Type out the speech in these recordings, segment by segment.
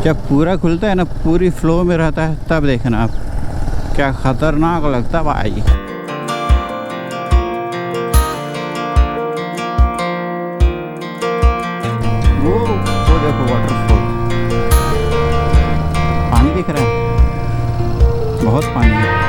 जब पूरा खुलता है ना, पूरी फ्लो में रहता है, तब देखना आप क्या खतरनाक लगता है भाई। वो देखो वाटरफॉल, पानी दिख रहा है, बहुत पानी है।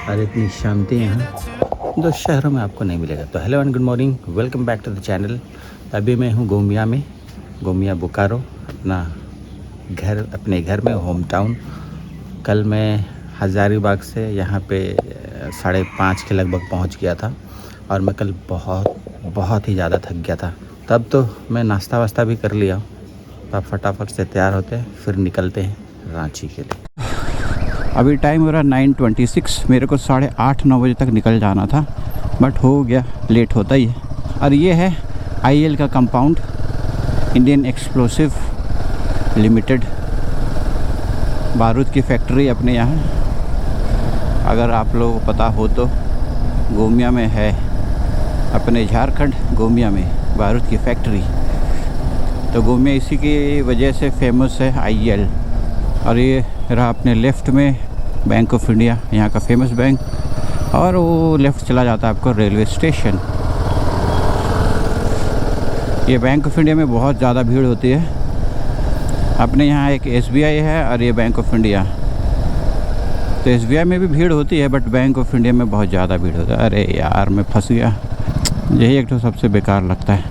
और इतनी शांति यहाँ दो शहरों में आपको नहीं मिलेगा। तो hello and good morning, welcome back to the channel. अभी मैं हूँ गोमिया में, गोमिया बोकारो, अपने घर में, होम टाउन। कल मैं हज़ारीबाग से यहाँ पे 5:30 के लगभग पहुँच गया था और मैं कल बहुत ही ज़्यादा थक गया था। तब तो मैं नाश्ता वास्ता भी कर लिया। तब फटाफट से तैयार होते हैं, फिर निकलते हैं रांची के लिए। अभी टाइम हो रहा 9:26। मेरे को 8:30-9 बजे तक निकल जाना था, बट हो गया, लेट होता ही है। और ये है IEL का कंपाउंड, इंडियन एक्सप्लोसिव लिमिटेड, बारूद की फैक्ट्री अपने यहाँ। अगर आप लोगों को पता हो तो गोमिया में है, अपने झारखंड गोमिया में बारूद की फैक्ट्री। तो गोमिया इसी की वजह से फेमस है, IEL। और ये रहा अपने लेफ़्ट में बैंक ऑफ इंडिया, यहाँ का फेमस बैंक। और वो लेफ़्ट चला जाता है आपको रेलवे स्टेशन। ये बैंक ऑफ इंडिया में बहुत ज़्यादा भीड़ होती है। अपने यहाँ एक SBI है और ये बैंक ऑफ इंडिया। तो SBI में भी भीड़ होती है, बट बैंक ऑफ इंडिया में बहुत ज़्यादा भीड़ होता है। अरे यार, मैं फंस गया। यही एक तो सबसे बेकार लगता है,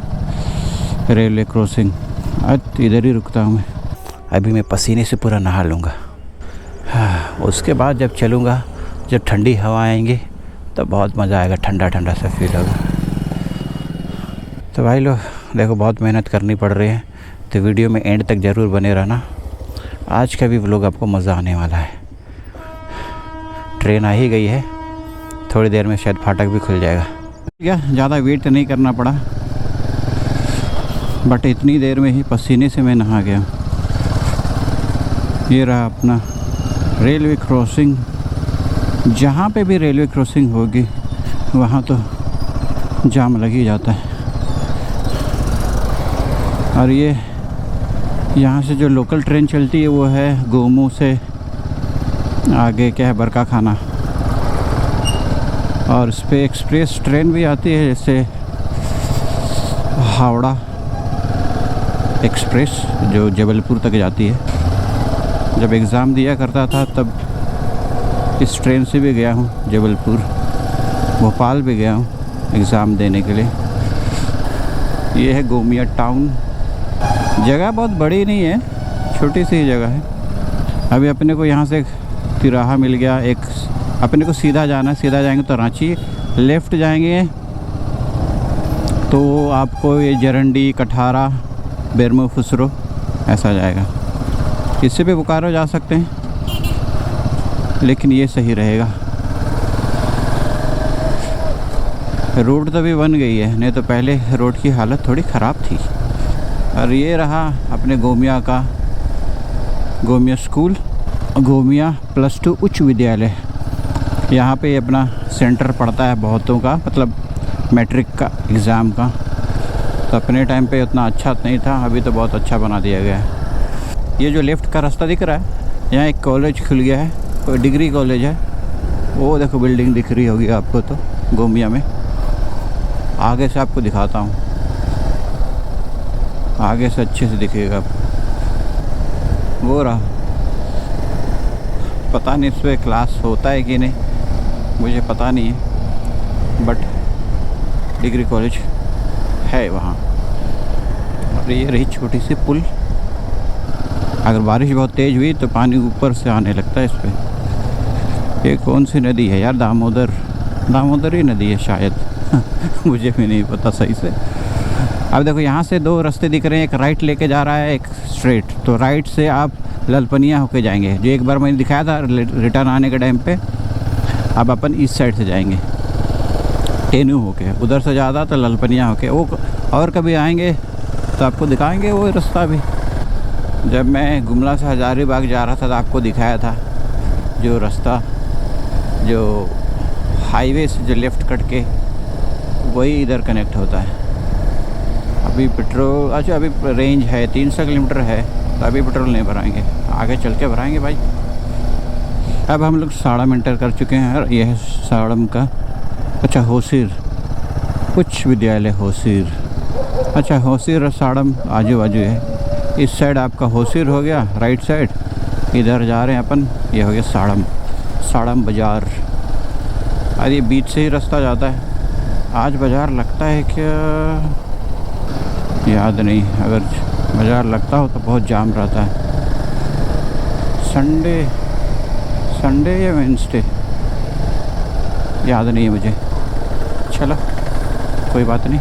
रेलवे क्रॉसिंग। आज इधर ही रुकता हूँ मैं। अभी मैं पसीने से पूरा नहा लूँगा। हाँ, उसके बाद जब चलूँगा, जब ठंडी हवा आएंगी तो बहुत मज़ा आएगा, ठंडा ठंडा सा फील होगा। तो भाई लोग देखो, बहुत मेहनत करनी पड़ रही है, तो वीडियो में एंड तक ज़रूर बने रहना। आज का भी व्लॉग आपको मज़ा आने वाला है। ट्रेन आ ही गई है, थोड़ी देर में शायद फाटक भी खुल जाएगा। क्या ज़्यादा वेट नहीं करना पड़ा, बट इतनी देर में ही पसीने से मैं नहा गया। ये रहा अपना रेलवे क्रॉसिंग। जहाँ पे भी रेलवे क्रॉसिंग होगी वहाँ तो जाम लग ही जाता है। और ये यहाँ से जो लोकल ट्रेन चलती है वो है गोमू से आगे क्या है, बरकाखाना। और इस पर एक्सप्रेस ट्रेन भी आती है, जैसे हावड़ा एक्सप्रेस जो जबलपुर तक जाती है। जब एग्ज़ाम दिया करता था तब इस ट्रेन से भी गया हूँ जबलपुर, भोपाल भी गया हूँ एग्ज़ाम देने के लिए। ये है गोमिया टाउन। जगह बहुत बड़ी नहीं है, छोटी सी जगह है। अभी अपने को यहाँ से तिराहा मिल गया एक, अपने को सीधा जाना है। सीधा जाएंगे तो रांची, लेफ़्ट जाएंगे तो आपको ये जरंडी, कठारा, बेरमो, फुसरो ऐसा जाएगा। इससे भी बोकारो जा सकते हैं, लेकिन ये सही रहेगा। रोड तो भी बन गई है, नहीं तो पहले रोड की हालत थोड़ी ख़राब थी। और ये रहा अपने गोमिया का गोमिया स्कूल, गोमिया +2 उच्च विद्यालय। यहाँ पे अपना सेंटर पड़ता है बहुतों का, मतलब मैट्रिक का एग्ज़ाम का। तो अपने टाइम पे उतना अच्छा नहीं था, अभी तो बहुत अच्छा बना दिया गया है। ये जो लेफ़्ट का रास्ता दिख रहा है, यहाँ एक कॉलेज खुल गया है, कोई डिग्री कॉलेज है। वो देखो बिल्डिंग दिख रही होगी आपको तो गोमिया में। आगे से आपको दिखाता हूँ, आगे से अच्छे से दिखेगा आपको। वो रहा, पता नहीं इस पर क्लास होता है कि नहीं, मुझे पता नहीं है, बट डिग्री कॉलेज है वहाँ। और ये रही छोटी सी पुल। अगर बारिश बहुत तेज़ हुई तो पानी ऊपर से आने लगता है इस पर। ये कौन सी नदी है यार, दामोदर ही नदी है शायद मुझे भी नहीं पता सही से। अब देखो, यहाँ से 2 रास्ते दिख रहे हैं, एक राइट लेके जा रहा है, एक स्ट्रेट। तो राइट से आप ललपनिया होके जाएंगे, जो एक बार मैंने दिखाया था रिटर्न आने के टाइम पे। अब अपन इस साइड से जाएंगे, टेनू होके, उधर से ज़्यादा तो ललपनिया होके। वो और कभी आएंगे तो आपको दिखाएंगे वो रास्ता भी। जब मैं गुमला से हजारीबाग जा रहा था तो आपको दिखाया था जो रास्ता, जो हाईवे से जो लेफ़्ट कट के वही इधर कनेक्ट होता है। अभी पेट्रोल, अच्छा अभी रेंज है 300 किलोमीटर है, तो अभी पेट्रोल नहीं भराएंगे, आगे चल के भराएंगे भाई। अब हम लोग साड़म एंटर कर चुके हैं और यह है साड़म का, अच्छा होसिर उच्च विद्यालय होसिर। अच्छा होसिर और साड़म आजू बाजू है। इस साइड आपका होसिर हो गया राइट साइड, इधर जा रहे हैं अपन, ये हो गया साड़म, साड़म बाज़ार। और ये बीच से ही रास्ता जाता है। आज बाज़ार लगता है क्या याद नहीं, अगर बाज़ार लगता हो तो बहुत जाम रहता है। संडे या वेंसडे याद नहीं है मुझे, चलो कोई बात नहीं।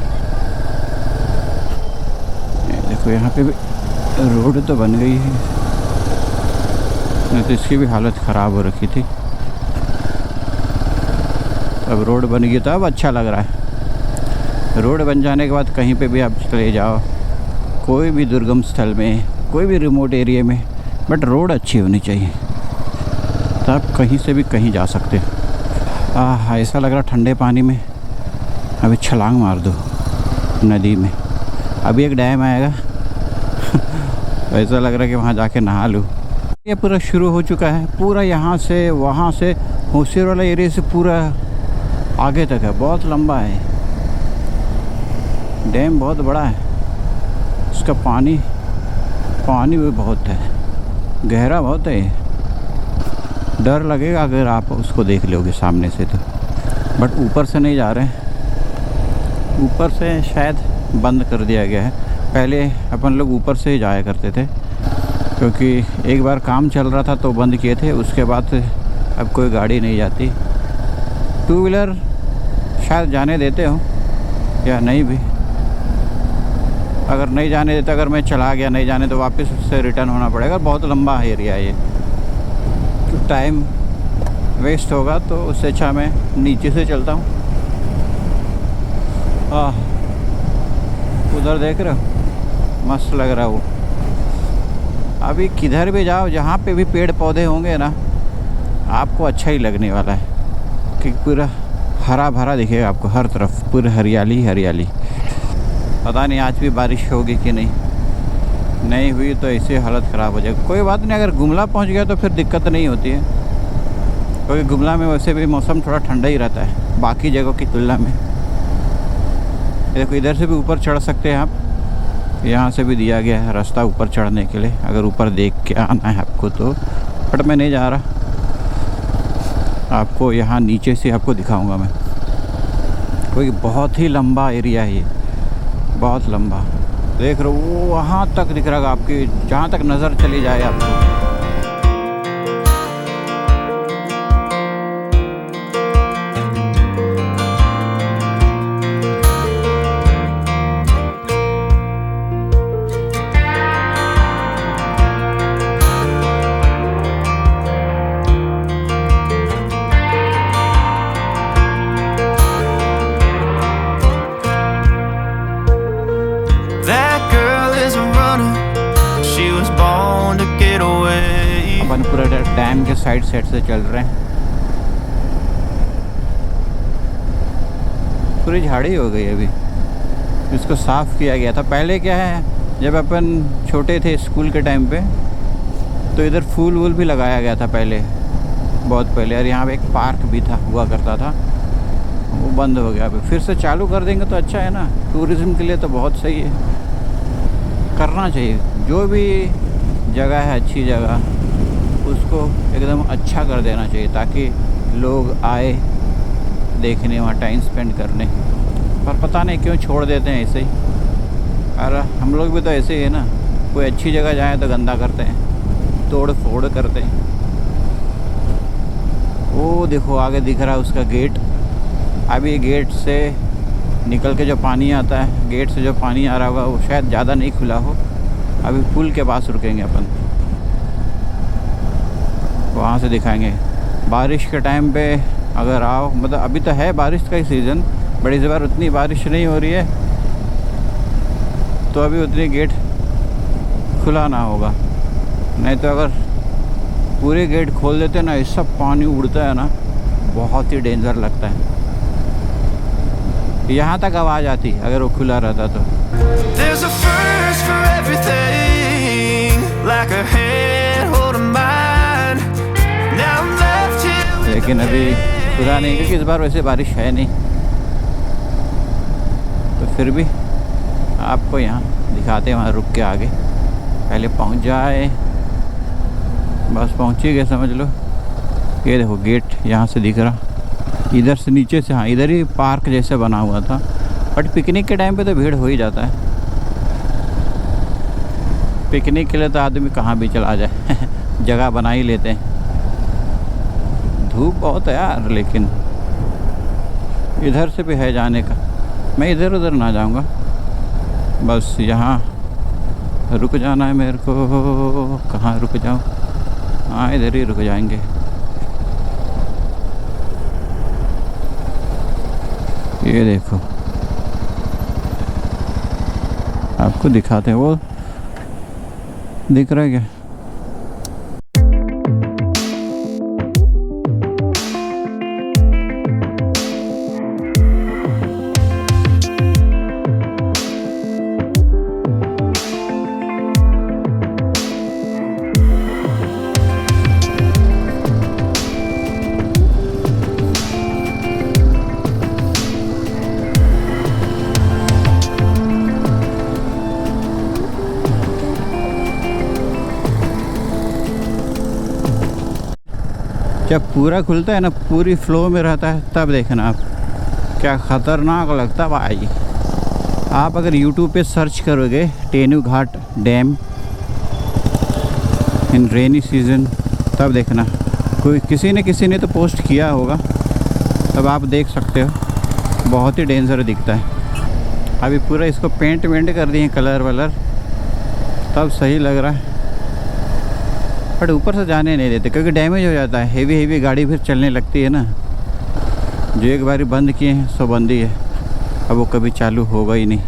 देखो यहाँ पे भी रोड तो बन गई है, नहीं तो इसकी भी हालत ख़राब हो रखी थी। अब रोड बन गई तो अब अच्छा लग रहा है। रोड बन जाने के बाद कहीं पे भी आप चले जाओ, कोई भी दुर्गम स्थल में, कोई भी रिमोट एरिया में, बट रोड अच्छी होनी चाहिए तो आप कहीं से भी कहीं जा सकते हो। ऐसा लग रहा ठंडे पानी में अभी छलांग मार दो नदी में। अभी एक डैम आएगा ऐसा लग रहा है कि वहाँ जाके नहा लूँ। ये पूरा शुरू हो चुका है, पूरा यहाँ से वहाँ से होसिर वाला एरिया से पूरा आगे तक है, बहुत लंबा है। डैम बहुत बड़ा है, इसका पानी भी बहुत है, गहरा बहुत है। डर लगेगा अगर आप उसको देख लोगे सामने से तो, बट ऊपर से नहीं जा रहे हैं। ऊपर से शायद बंद कर दिया गया है, पहले अपन लोग ऊपर से ही जाया करते थे, क्योंकि एक बार काम चल रहा था तो बंद किए थे। उसके बाद अब कोई गाड़ी नहीं जाती। टू व्हीलर शायद जाने देते हो या नहीं भी, अगर नहीं जाने देते, अगर मैं चला गया नहीं जाने तो वापस उससे रिटर्न होना पड़ेगा। बहुत लंबा एरिया है ये, तो टाइम वेस्ट होगा, तो उससे अच्छा मैं नीचे से चलता हूँ। उधर देख रहे हो, मस्त लग रहा है वो। अभी किधर भी जाओ, जहाँ पे भी पेड़ पौधे होंगे ना, आपको अच्छा ही लगने वाला है, क्योंकि पूरा हरा भरा दिखेगा आपको हर तरफ, पूरी हरियाली हरियाली। पता नहीं आज भी बारिश होगी कि नहीं हुई तो ऐसे हालत ख़राब हो जाएगी। कोई बात नहीं, अगर गुमला पहुंच गया तो फिर दिक्कत नहीं होती है, क्योंकि गुमला में वैसे भी मौसम थोड़ा ठंडा ही रहता है बाकी जगहों की तुलना में। देखो इधर से भी ऊपर चढ़ सकते हैं आप, यहाँ से भी दिया गया है रास्ता ऊपर चढ़ने के लिए, अगर ऊपर देख के आना है आपको तो। बट मैं नहीं जा रहा, आपको यहाँ नीचे से आपको दिखाऊंगा मैं, क्योंकि बहुत ही लंबा एरिया है ये, बहुत लंबा। देख रहे हो वो वहाँ तक दिख रहा है आपकी, जहाँ तक नज़र चली जाए आपको। अपन पूरा डैम के साइड से चल रहे हैं, पूरी झाड़ी हो गई अभी, इसको साफ़ किया गया था। पहले क्या है, जब अपन छोटे थे स्कूल के टाइम पे, तो इधर फूल वूल भी लगाया गया था पहले, बहुत पहले। और यहाँ पे एक पार्क भी था, हुआ करता था, वो बंद हो गया। अभी फिर से चालू कर देंगे तो अच्छा है ना, टूरिज़्म के लिए तो बहुत सही है, करना चाहिए। जो भी जगह है अच्छी जगह, उसको एकदम अच्छा कर देना चाहिए, ताकि लोग आए देखने, वहाँ टाइम स्पेंड करने। पर पता नहीं क्यों छोड़ देते हैं ऐसे ही। और हम लोग भी तो ऐसे ही है ना, कोई अच्छी जगह जाए तो गंदा करते हैं, तोड़ फोड़ करते हैं। वो देखो आगे दिख रहा है उसका गेट। अभी गेट से निकल के जो पानी आता है, गेट से जो पानी आ रहा होगा वो शायद ज़्यादा नहीं खुला हो। अभी पुल के पास रुकेंगे अपन, वहाँ से दिखाएंगे। बारिश के टाइम पे अगर आओ, मतलब अभी तो है बारिश का ही सीज़न, बट इस बार उतनी बारिश नहीं हो रही है, तो अभी उतनी गेट खुला ना होगा, नहीं तो अगर पूरे गेट खोल देते ना, इस सब पानी उड़ता है ना, बहुत ही डेंजर लगता है। यहाँ तक आवाज़ आती अगर वो खुला रहता तो। लेकिन अभी खुला नहीं, क्योंकि इस बार वैसे बारिश है नहीं, तो फिर भी आपको यहाँ दिखाते हैं, वहाँ रुक के आगे पहले पहुँच जाए। बस पहुँच ही गए समझ लो। ये देखो गेट यहाँ से दिख रहा, इधर से नीचे से, हाँ इधर ही पार्क जैसे बना हुआ था। बट पिकनिक के टाइम पे तो भीड़ हो ही जाता है। पिकनिक के लिए तो आदमी कहाँ भी चला जाए जगह बना ही लेते हैं। धूप बहुत है यार, लेकिन इधर से भी है जाने का। मैं इधर उधर ना जाऊँगा, बस यहाँ रुक जाना है मेरे को। कहाँ रुक जाऊँ? हाँ इधर ही रुक जाएंगे। ये देखो आपको दिखाते हैं, वो दिख रहा है क्या? जब पूरा खुलता है ना, पूरी फ्लो में रहता है, तब देखना आप क्या ख़तरनाक लगता है भाई। आप अगर YouTube पे सर्च करोगे टेनू घाट डैम इन रेनी सीज़न, तब देखना कोई किसी ने तो पोस्ट किया होगा, तब आप देख सकते हो। बहुत ही डेंजर दिखता है। अभी पूरा इसको पेंट वेंट कर दिए कलर वलर, तब सही लग रहा है। बट ऊपर से जाने नहीं देते क्योंकि डैमेज हो जाता है। हेवी गाड़ी फिर चलने लगती है ना। जो एक बारी बंद किए हैं सो बंद ही है, अब वो कभी चालू होगा ही नहीं।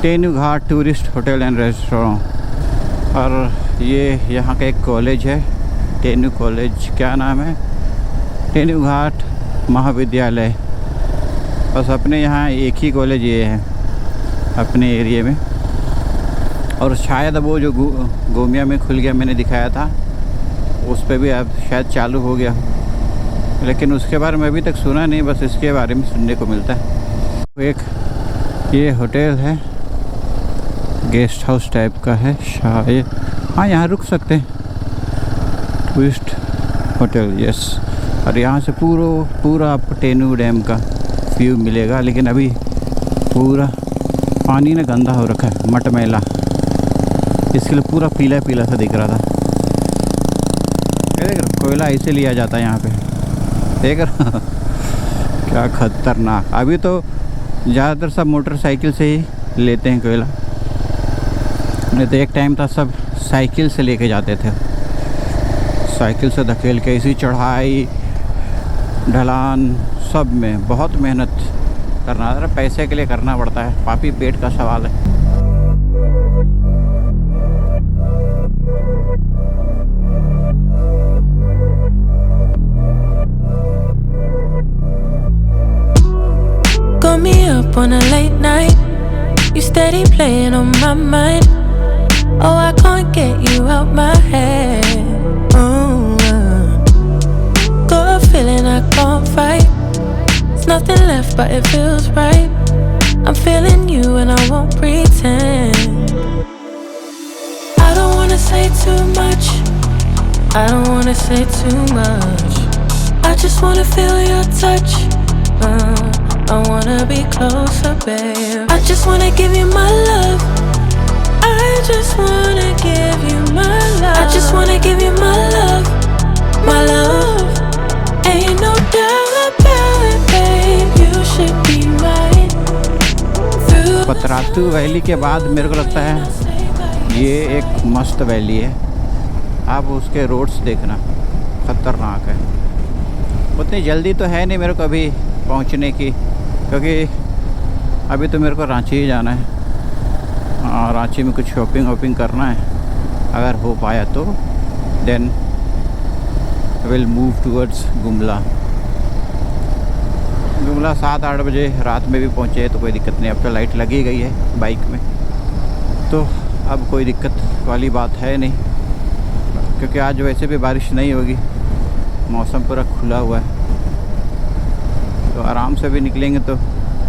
टेनू घाट टूरिस्ट होटल एंड रेस्टोरेंट, और ये यहाँ का एक कॉलेज है, टेनू कॉलेज। क्या नाम है? टेनू घाट महाविद्यालय। बस अपने यहाँ एक ही कॉलेज ये है अपने एरिया में, और शायद अब वो जो गोमिया में खुल गया मैंने दिखाया था, उस पर भी अब शायद चालू हो गया, लेकिन उसके बारे में अभी तक सुना नहीं, बस इसके बारे में सुनने को मिलता है। एक ये होटल है, गेस्ट हाउस टाइप का है शायद। हाँ यहाँ रुक सकते हैं, टूरिस्ट होटल, यस। और यहाँ से पूरा आपको टेनू डैम का व्यू मिलेगा। लेकिन अभी पूरा पानी ना गंदा हो रखा है, मटमैला, इसके लिए पूरा पीला पीला सा दिख रहा था। देख रहा, कोयला ऐसे लिया जाता है यहाँ पे, देख रहा क्या खतरनाक। अभी तो ज़्यादातर सब मोटरसाइकिल से ही लेते हैं कोयला, नहीं तो एक टाइम था सब साइकिल से लेके जाते थे। साइकिल से धकेल के, इसी चढ़ाई ढलान सब में बहुत मेहनत करना, पैसे के लिए करना पड़ता है। पापी पेट का सवाल है। Got me up on a late night, you steady playing on my mind. Oh, I can't get you out my head. Got a feeling I can't fight. There's nothing left but it feels right. I'm feeling you and I won't pretend. I don't wanna say too much, I don't wanna say too much. I just wanna feel your touch. I wanna be closer, babe. I just wanna give you my love. I just wanna give you my love. I just wanna give you my love, my love. Ain't no doubt about it, babe. You should be mine. Patratu valley के बाद मेरे को लगता है ये एक मस्त valley है। आप उसके रोड्स देखना, ख़तरनाक है। उतनी जल्दी तो है नहीं मेरे को अभी पहुंचने की, क्योंकि अभी तो मेरे को रांची ही जाना है। हाँ, रांची में कुछ शॉपिंग करना है, अगर हो पाया तो then will move towards Gumla. 7-8 बजे रात में भी पहुँचे तो कोई दिक्कत नहीं, अब तो लाइट लगी गई है बाइक में, तो अब कोई दिक्कत वाली बात है नहीं, क्योंकि आज वैसे भी बारिश नहीं होगी, मौसम पूरा खुला हुआ है, तो आराम से भी निकलेंगे तो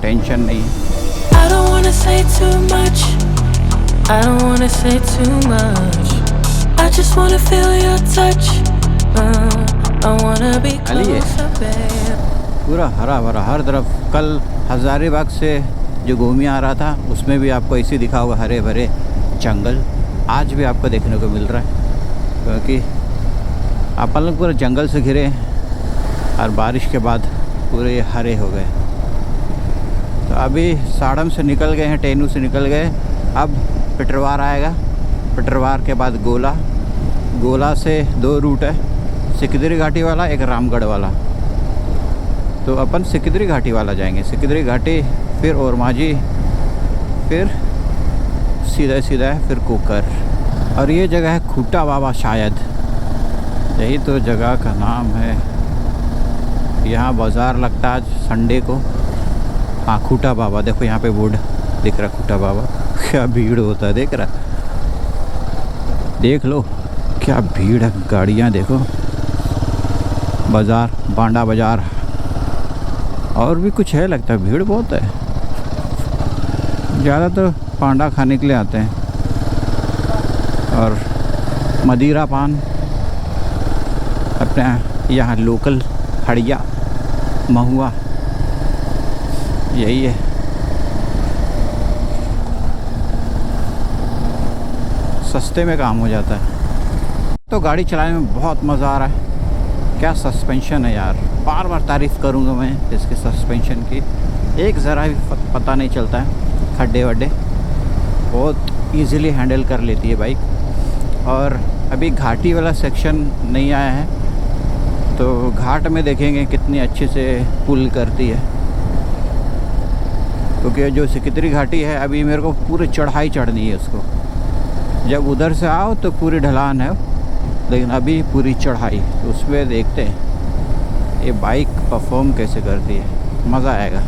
टेंशन नहीं है। I don't wanna say too much. I don't wanna say too much. I just wanna feel your touch. I wanna be closer, babe. पूरा हरा भरा हर तरफ। कल हज़ारीबाग से जो गोमिया आ रहा था उसमें भी आपको ऐसे दिखा होगा हरे भरे जंगल, आज भी आपको देखने को मिल रहा है, क्योंकि अपन लोग पूरा जंगल से घिरे और बारिश के बाद पूरे हरे हो गए। तो अभी साड़म से निकल गए हैं, टेनू से निकल गए, अब पिटरवार आएगा, पिटरवार के बाद गोला, गोला से 2 रूट है, सिकदरी घाटी वाला, एक रामगढ़ वाला। तो अपन सिकदरी घाटी वाला जाएंगे, सिकदरी घाटी, फिर ओरमांझी, फिर सीधा है फिर कुकर। और ये जगह है खूटा बाबा, शायद यही तो जगह का नाम है। यहाँ बाज़ार लगता है आज संडे को। हाँ, खूटा बाबा, देखो यहाँ पे बोर्ड दिख रहा, खूटा बाबा। क्या भीड़ होता है, देख रहा, देख लो क्या भीड़ है, गाड़ियाँ देखो, बाज़ार, बांडा बाज़ार, और भी कुछ है लगता है, भीड़ बहुत है। ज़्यादातर पांडा खाने के लिए आते हैं, और मदिरा पान अपने यहाँ लोकल, हड़िया, महुआ, यही है। सस्ते में काम हो जाता है। तो गाड़ी चलाने में बहुत मज़ा आ रहा है। क्या सस्पेंशन है यार, बार बार तारीफ़ करूँगा मैं इसके सस्पेंशन की, एक ज़रा भी पता नहीं चलता है, खड्डे वड्डे बहुत इजीली हैंडल कर लेती है बाइक। और अभी घाटी वाला सेक्शन नहीं आया है, तो घाट में देखेंगे कितनी अच्छे से पुल करती है, क्योंकि जो सिकदरी घाटी है अभी मेरे को पूरी चढ़ाई चढ़नी है उसको। जब उधर से आओ तो पूरी ढलान है, लेकिन अभी पूरी चढ़ाई, तो उसमें देखते हैं ये बाइक परफॉर्म कैसे करती है, मज़ा आएगा।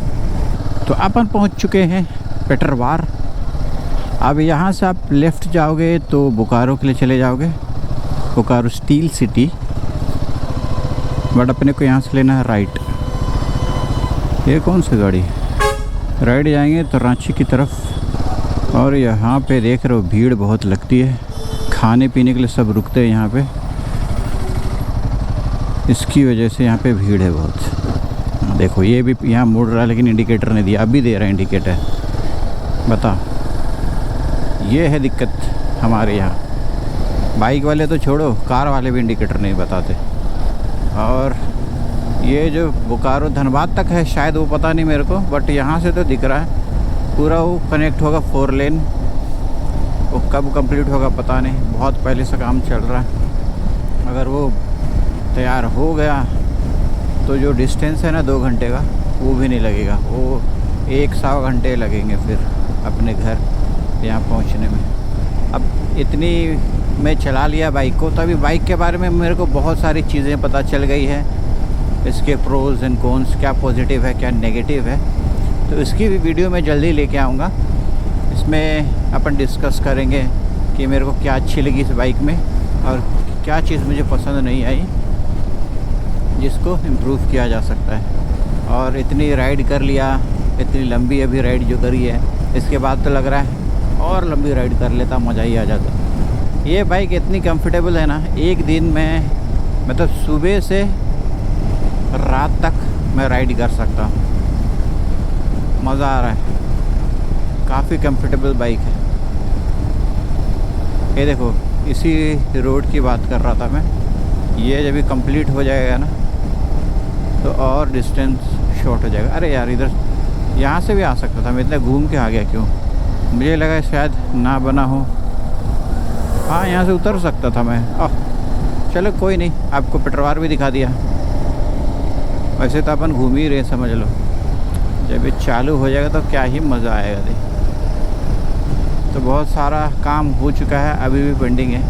तो अपन पहुंच चुके हैं पिटरवार। अब यहाँ से आप लेफ़्ट जाओगे तो बोकारो के लिए चले जाओगे, बोकारो स्टील सिटी, बट अपने को यहाँ से लेना है राइट। ये कौन सी गाड़ी, राइट जाएंगे तो रांची की तरफ। और यहाँ पे देख रहे हो भीड़ बहुत लगती है, खाने पीने के लिए सब रुकते हैं यहाँ पे, इसकी वजह से यहाँ पे भीड़ है बहुत। देखो ये भी यहाँ मुड़ रहा है, लेकिन इंडिकेटर नहीं दिया, अभी दे रहा है इंडिकेटर, बता। ये है दिक्कत हमारे यहाँ, बाइक वाले तो छोड़ो, कार वाले भी इंडिकेटर नहीं बताते। और ये जो बोकारो धनबाद तक है शायद, वो पता नहीं मेरे को, बट यहाँ से तो दिख रहा है पूरा वो कनेक्ट होगा 4 लेन। वो कब कंप्लीट होगा पता नहीं, बहुत पहले से काम चल रहा है। अगर वो तैयार हो गया तो जो डिस्टेंस है ना 2 घंटे का, वो भी नहीं लगेगा, वो 1-1.25 घंटे लगेंगे फिर अपने घर यहाँ पहुँचने में। अब इतनी मैं चला लिया बाइक को, तो अभी बाइक के बारे में मेरे को बहुत सारी चीज़ें पता चल गई है, इसके प्रोज एंड कॉन्स, क्या पॉजिटिव है क्या नेगेटिव है। तो इसकी भी वीडियो मैं जल्दी लेके आऊँगा, इसमें अपन डिस्कस करेंगे कि मेरे को क्या अच्छी लगी इस बाइक में और क्या चीज़ मुझे पसंद नहीं आई, जिसको इम्प्रूव किया जा सकता है। और इतनी राइड कर लिया, इतनी लंबी अभी राइड जो करी है, इसके बाद तो लग रहा है और लंबी राइड कर लेता, मज़ा ही आ जाता। ये बाइक इतनी कंफर्टेबल है ना, एक दिन में मतलब सुबह से रात तक मैं राइड कर सकता हूँ, मज़ा आ रहा है, काफ़ी कंफर्टेबल बाइक है। ये देखो इसी रोड की बात कर रहा था मैं, ये जब भी कंप्लीट हो जाएगा ना तो और डिस्टेंस शॉर्ट हो जाएगा। अरे यार इधर यहाँ से भी आ सकता था, मैं इतना घूम के आ गया क्यों, मुझे लगा शायद ना बना हो। हाँ यहाँ से उतर सकता था मैं। चलो कोई नहीं, आपको पिटरवार भी दिखा दिया। वैसे तो अपन घूम ही रहे समझ लो, जब ये चालू हो जाएगा तो क्या ही मज़ा आएगा। देख तो बहुत सारा काम हो चुका है, अभी भी पेंडिंग है।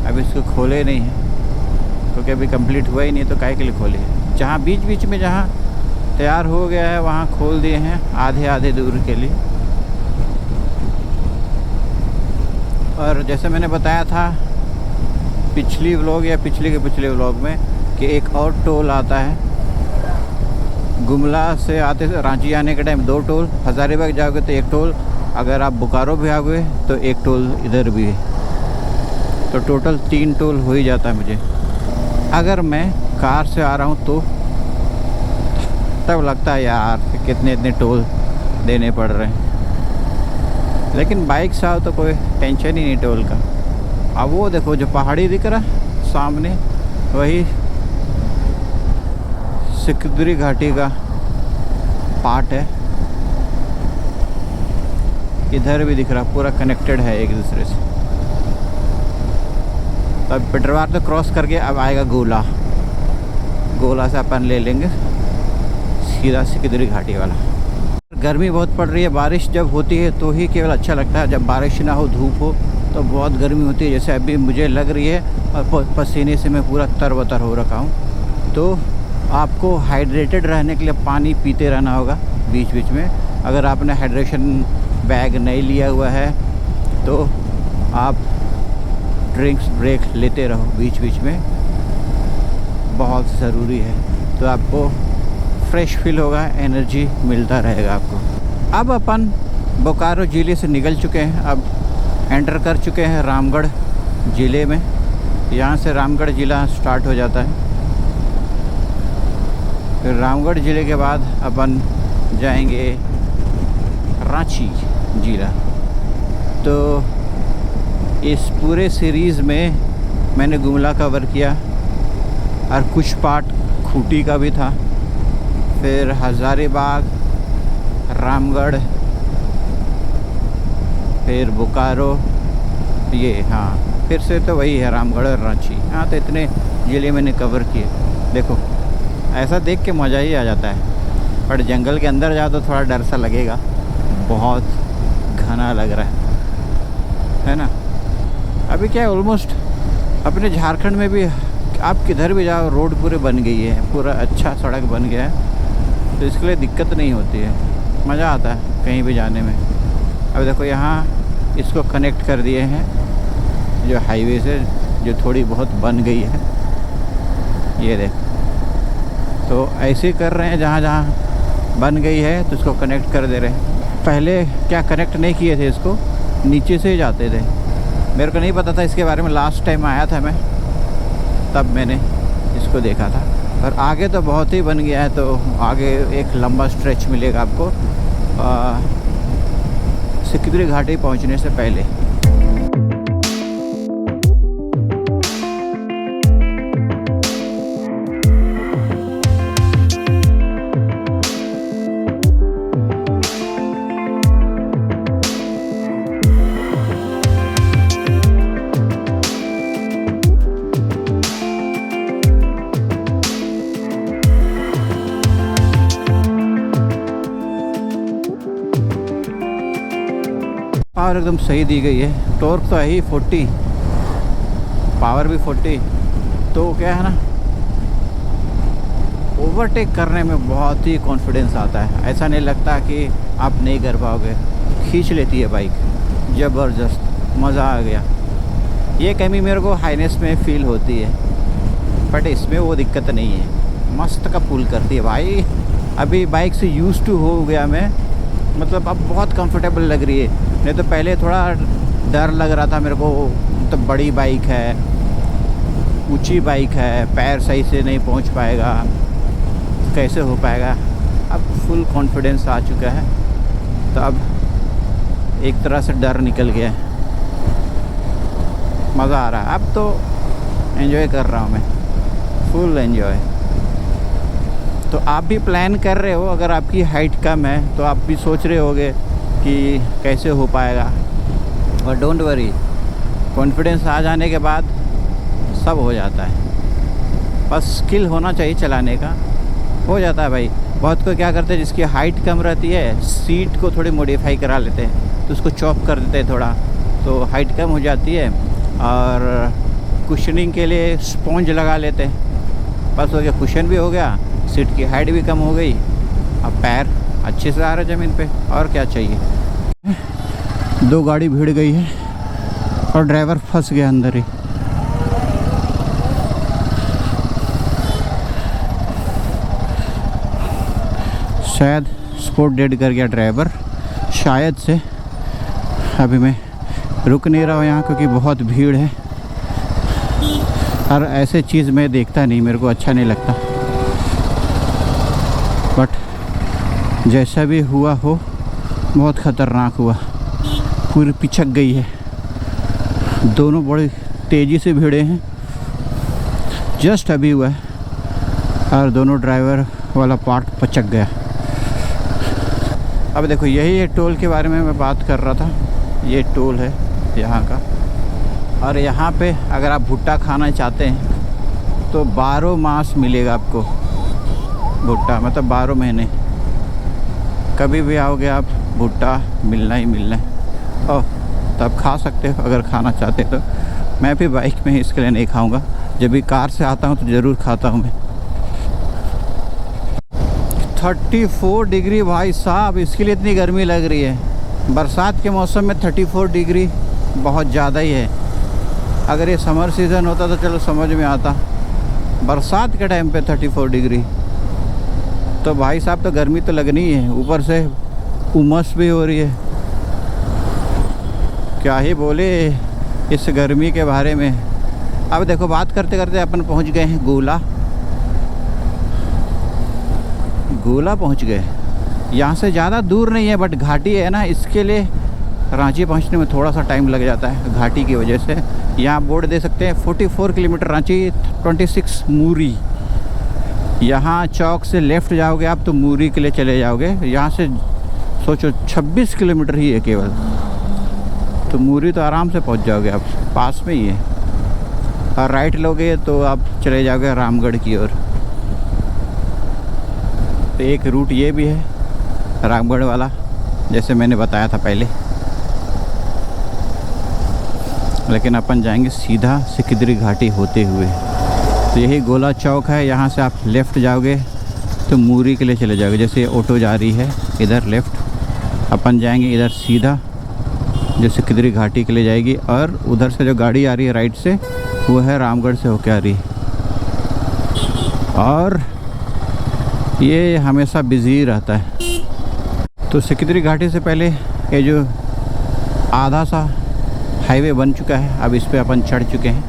अभी इसको खोले नहीं है क्योंकि अभी कंप्लीट हुआ ही नहीं, तो काहे के लिए खोले। जहाँ बीच बीच में जहाँ तैयार हो गया है वहाँ खोल दिए हैं, आधे आधे दूर के लिए। और जैसे मैंने बताया था पिछली व्लॉग या पिछले के पिछले व्लॉग में कि एक और टोल आता है। गुमला से आते रांची आने के टाइम 2 टोल, हज़ारीबाग जाओगे तो 1 टोल, अगर आप बोकारो भी आओगे तो 1 टोल इधर भी है। तो टोटल 3 टोल हो ही जाता है मुझे। अगर मैं कार से आ रहा हूँ तो तब लगता है यार कितने इतने टोल देने पड़ रहे हैं, लेकिन बाइक से आओ तो कोई टेंशन ही नहीं टोल का। अब वो देखो जो पहाड़ी दिख रहा है सामने, वही सिकदरी घाटी का पार्ट है। इधर भी दिख रहा, पूरा कनेक्टेड है एक दूसरे से। तो अब पिटरवार तो क्रॉस करके अब आएगा गोला। गोला से अपन ले लेंगे सीधा सिकदरी घाटी वाला। गर्मी बहुत पड़ रही है, बारिश जब होती है तो ही केवल अच्छा लगता है। जब बारिश ना हो, धूप हो तो बहुत गर्मी होती है, जैसे अभी मुझे लग रही है। और पसीने से मैं पूरा तरबतर हो रखा हूँ। तो आपको हाइड्रेटेड रहने के लिए पानी पीते रहना होगा बीच बीच में। अगर आपने हाइड्रेशन बैग नहीं लिया हुआ है तो आप ड्रिंक्स ब्रेक लेते रहो बीच बीच में, बहुत ज़रूरी है। तो आपको फ्रेश फील होगा, एनर्जी मिलता रहेगा आपको। अब अपन बोकारो ज़िले से निकल चुके हैं, अब एंटर कर चुके हैं रामगढ़ ज़िले में। यहाँ से रामगढ़ ज़िला स्टार्ट हो जाता है। फिर रामगढ़ ज़िले के बाद अपन जाएंगे रांची ज़िला। तो इस पूरे सीरीज़ में मैंने गुमला कवर किया और कुछ पार्ट खूंटी का भी था, फिर हज़ारीबाग, रामगढ़, फिर बोकारो, ये हाँ फिर से तो वही है रामगढ़ और रांची। हाँ तो इतने ज़िले मैंने कवर किए। देखो ऐसा देख के मज़ा ही आ जाता है, पर जंगल के अंदर जाओ तो थोड़ा डर सा लगेगा, बहुत घना लग रहा है ना। अभी क्या है, ऑलमोस्ट अपने झारखंड में भी आप किधर भी जाओ रोड पूरे बन गई है, पूरा अच्छा सड़क बन गया है, तो इसके लिए दिक्कत नहीं होती है, मज़ा आता है कहीं भी जाने में। अब देखो यहाँ इसको कनेक्ट कर दिए हैं जो हाईवे से, जो थोड़ी बहुत बन गई है, ये देख। तो ऐसे ही कर रहे हैं, जहाँ जहाँ बन गई है तो इसको कनेक्ट कर दे रहे हैं। पहले क्या कनेक्ट नहीं किए थे, इसको नीचे से ही जाते थे। मेरे को नहीं पता था इसके बारे में, लास्ट टाइम आया था मैं तब मैंने इसको देखा था। और आगे तो बहुत ही बन गया है, तो आगे एक लंबा स्ट्रेच मिलेगा आपको सिकदरी घाटी पहुंचने से पहले। पावर एकदम सही दी गई है, टॉर्क तो है ही 40, पावर भी 40। तो क्या है ना, ओवरटेक करने में बहुत ही कॉन्फिडेंस आता है। ऐसा नहीं लगता कि आप नहीं कर पाओगे, खींच लेती है बाइक, ज़बरदस्त, मज़ा आ गया। ये कमी मेरे को हाईनेस में फ़ील होती है, बट इसमें वो दिक्कत नहीं है, मस्त का पुल करती है भाई। अभी बाइक से यूज़ टू हो गया मैं, मतलब अब बहुत कंफर्टेबल लग रही है। नहीं तो पहले थोड़ा डर लग रहा था मेरे को, तो बड़ी बाइक है, ऊंची बाइक है, पैर सही से नहीं पहुंच पाएगा, कैसे हो पाएगा। अब फुल कॉन्फिडेंस आ चुका है, तो अब एक तरह से डर निकल गया है, मज़ा आ रहा है। अब तो एंजॉय कर रहा हूँ मैं, फुल एंजॉय। तो आप भी प्लान कर रहे हो, अगर आपकी हाइट कम है तो आप भी सोच रहे होगे कि कैसे हो पाएगा, और डोंट वरी, कॉन्फिडेंस आ जाने के बाद सब हो जाता है। बस स्किल होना चाहिए चलाने का, हो जाता है भाई। बहुत को क्या करते हैं, जिसकी हाइट कम रहती है सीट को थोड़ी मॉडिफाई करा लेते हैं, तो उसको चॉप कर देते हैं थोड़ा, तो हाइट कम हो जाती है। और कुशनिंग के लिए स्पॉन्ज लगा लेते हैं, बस हो गया, कुशन भी हो गया, सीट की हाइट भी कम हो गई, अब पैर अच्छे से आ रहे ज़मीन पे, और क्या चाहिए। 2 गाड़ी भिड़ गई है और ड्राइवर फंस गया अंदर ही। शायद स्पॉट डेड कर गया ड्राइवर, शायद से। अभी मैं रुक नहीं रहा हूँ यहाँ क्योंकि बहुत भीड़ है, और ऐसे चीज़ मैं देखता नहीं, मेरे को अच्छा नहीं लगता। बट जैसा भी हुआ हो, बहुत ख़तरनाक हुआ, पूरी पिचक गई है। दोनों बड़ी तेज़ी से भिड़े हैं, जस्ट अभी हुआ है, और दोनों ड्राइवर वाला पार्ट पचक गया। अब देखो, यही है टोल के बारे में मैं बात कर रहा था। ये टोल है यहाँ का, और यहाँ पे अगर आप भुट्टा खाना चाहते हैं तो 12 मास मिलेगा आपको भुट्टा, मतलब 12 महीने कभी भी आओगे आप, भुट्टा मिलना ही मिलना है। ओह, तब खा सकते हो अगर खाना चाहते हो तो। मैं भी बाइक में इसके लिए नहीं खाऊंगा, जब भी कार से आता हूँ तो ज़रूर खाता हूँ मैं। 34 डिग्री भाई साहब, इसके लिए इतनी गर्मी लग रही है। बरसात के मौसम में 34 डिग्री बहुत ज़्यादा ही है। अगर ये समर सीज़न होता तो चलो समझ में आता, बरसात के टाइम पे 34 डिग्री तो भाई साहब तो गर्मी तो लगनी ही है, ऊपर से उमस भी हो रही है। क्या ही बोले इस गर्मी के बारे में। अब देखो, बात करते करते अपन पहुंच गए हैं गोला पहुंच गए। यहाँ से ज़्यादा दूर नहीं है, बट घाटी है ना, इसके लिए रांची पहुंचने में थोड़ा सा टाइम लग जाता है घाटी की वजह से। यहाँ बोर्ड दे सकते हैं 44 किलोमीटर रांची, 26 मूरी। यहाँ चौक से लेफ़्ट जाओगे आप तो मूरी के लिए चले जाओगे। यहाँ से सोचो 26 किलोमीटर ही है केवल, तो मूरी तो आराम से पहुँच जाओगे आप, पास में ही है। और राइट लोगे तो आप चले जाओगे रामगढ़ की ओर। तो एक रूट ये भी है रामगढ़ वाला, जैसे मैंने बताया था पहले। लेकिन अपन जाएंगे सीधा सिकिदरी घाटी होते हुए। तो यही गोला चौक है, यहाँ से आप लेफ़्ट जाओगे तो मूरी के लिए चले जाओगे। जैसे ऑटो जा रही है इधर लेफ़्ट, अपन जाएंगे इधर सीधा जो सिकिदरी घाटी के लिए जाएगी। और उधर से जो गाड़ी आ रही है राइट से, वो है रामगढ़ से होके आ रही। और ये हमेशा बिजी रहता है। तो सिकिदरी घाटी से पहले ये जो आधा सा हाईवे बन चुका है, अब इस पे अपन चढ़ चुके हैं।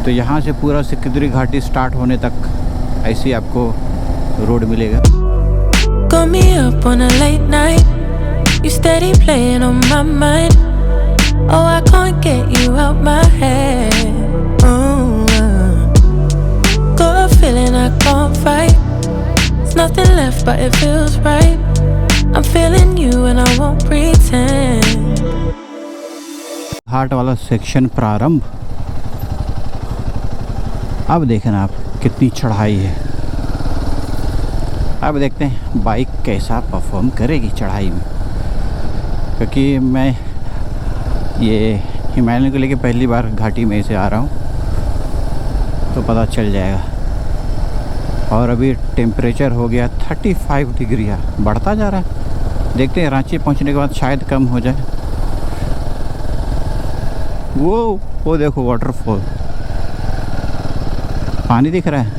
तो यहाँ से पूरा सिकिदरी घाटी स्टार्ट होने तक ऐसे आपको रोड मिलेगा। Got me up on a late night, you steady playing on my mind. Oh, I can't get you out my head. Got a feeling I can't fight. There's nothing left but it feels right. I'm feeling you and I won't pretend. घाट वाला section प्रारंभ। अब देखना आप कितनी चढ़ाई है। अब देखते हैं बाइक कैसा परफॉर्म करेगी चढ़ाई में, क्योंकि मैं ये हिमालय को लेके पहली बार घाटी में से आ रहा हूँ, तो पता चल जाएगा। और अभी टेम्परेचर हो गया 35 डिग्री, बढ़ता जा रहा है। देखते हैं रांची पहुँचने के बाद शायद कम हो जाए। वो देखो वाटरफॉल, पानी दिख रहा है,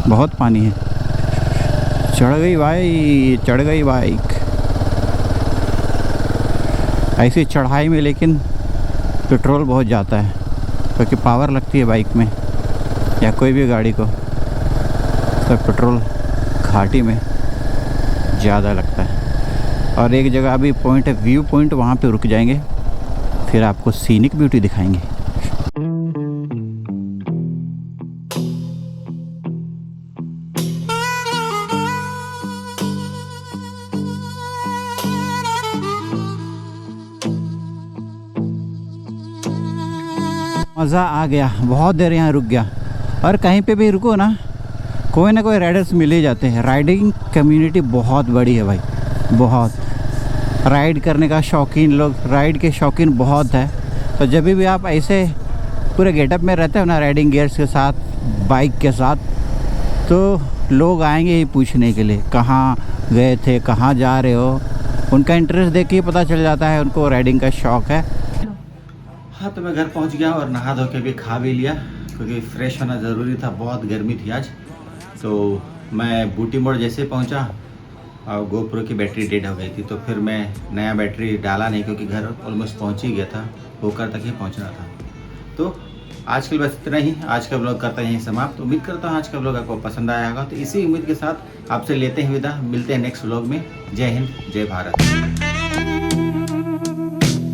बहुत पानी है। चढ़ गई बाइक ऐसी चढ़ाई में, लेकिन पेट्रोल बहुत जाता है क्योंकि पावर लगती है बाइक में या कोई भी गाड़ी को, तो पेट्रोल घाटी में ज़्यादा लगता है। और एक जगह अभी पॉइंट है, व्यू पॉइंट, वहाँ पे रुक जाएंगे, फिर आपको सीनिक ब्यूटी दिखाएंगे। मज़ा आ गया, बहुत देर यहाँ रुक गया। और कहीं पे भी रुको ना, कोई ना कोई राइडर्स मिल ही जाते हैं। राइडिंग कम्युनिटी बहुत बड़ी है भाई, बहुत। राइड करने का शौकीन, लोग राइड के शौकीन बहुत है। तो जब भी आप ऐसे पूरे गेटअप में रहते हो ना, राइडिंग गियर्स के साथ, बाइक के साथ, तो लोग आएंगे ही पूछने के लिए कहाँ गए थे, कहाँ जा रहे हो। उनका इंटरेस्ट देख के पता चल जाता है उनको राइडिंग का शौक़ है। हाँ, तो मैं घर पहुंच गया और नहा धो के भी खा भी लिया, क्योंकि फ्रेश होना ज़रूरी था, बहुत गर्मी थी आज। तो मैं बूटी मोड़ जैसे पहुंचा और गोप्रो की बैटरी डेड हो गई थी, तो फिर मैं नया बैटरी डाला नहीं, क्योंकि घर ऑलमोस्ट पहुंच ही गया था, होकर तक ही पहुंचना था। तो आज के लिए बस इतना ही, आज का व्लॉग करते हैं यहीं समाप्त। उम्मीद करता हूँ आज का व्लॉग आपको पसंद आया होगा। तो इसी उम्मीद के साथ आपसे लेते हैं विदा, मिलते हैं नेक्स्ट व्लॉग में। जय हिंद, जय Bharat.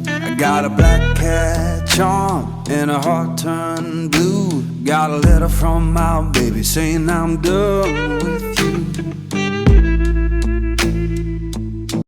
I got a black cat charm and a heart turned blue. Got a letter from my baby saying I'm done with you.